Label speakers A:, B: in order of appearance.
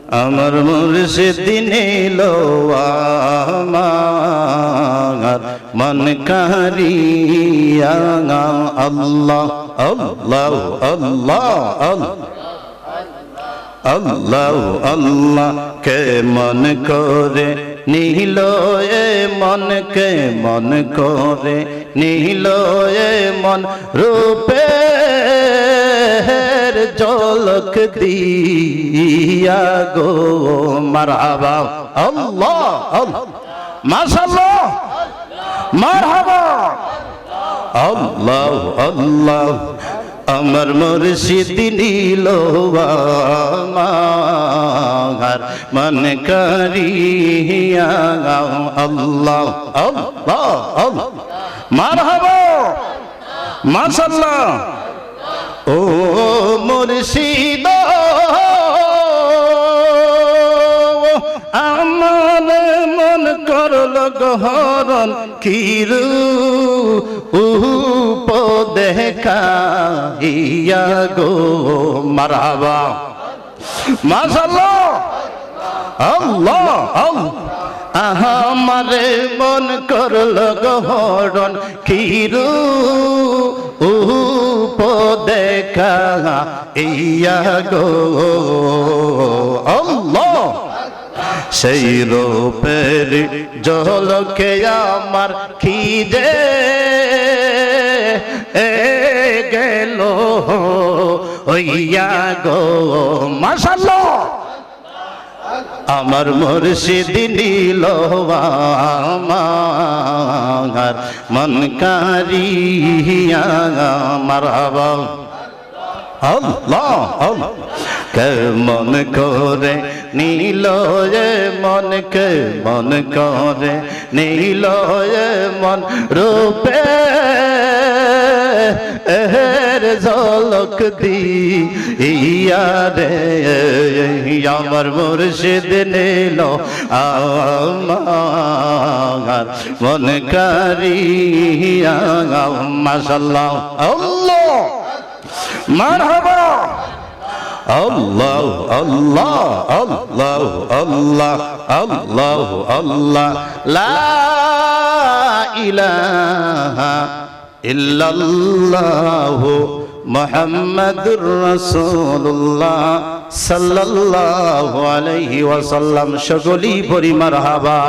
A: আমার মুর্শিদ নিলো আমার মন কারিয়া আল্লাহ আল্লাহ আল্লাহ আল্লাহ আল্লাহ কে মন করে নীল এ মন কে মন করে নীল এ মন রূপে ঝলক দিয়া গো মারহাবা আল্লাহ মাশাআল্লাহ মারহাবা আল্লাহ আল্লাহ আমার মুর্শিদ নিল আমার মন কারিয়া আল্লাহ আল্লাহ আল্লাহ মারহাবা মাশাআল্লাহ ও মুর্শিদ আমার মন করল গহরণ কিরু দেখা ইয়া গো মারহাবা মাশাআল্লাহ আল্লাহ আমারে মন করল গহরণ কিরু দেখা ইয়া গো আল্লাহ সেই রূপের ঝলকে আমার খিদে গেল হইয়া গো মাশাআল্লাহ আমার মুর্শিদ নিল আমার মন কারিয়া মারহাবা আল্লাহ আল্লাহ কে মন করে নীল এ মন কে মন করে নীল এ মন রূপে ঝলক দিয়া রে আমার মুর্শিদ নিল আমার মন কারিয়া মাশাআল্লাহ আল্লাহ মারহাবা আল্লাহ আল্লাহ আল্লাহ আল্লাহ আল্লাহ আল্লাহ লা ইলাহা ইল্লাল্লাহ মুহাম্মাদুর রাসূলুল্লাহ সাল্লাল্লাহু আলাইহি ওয়াসাল্লাম সকলেই পড়ি মারহাবা।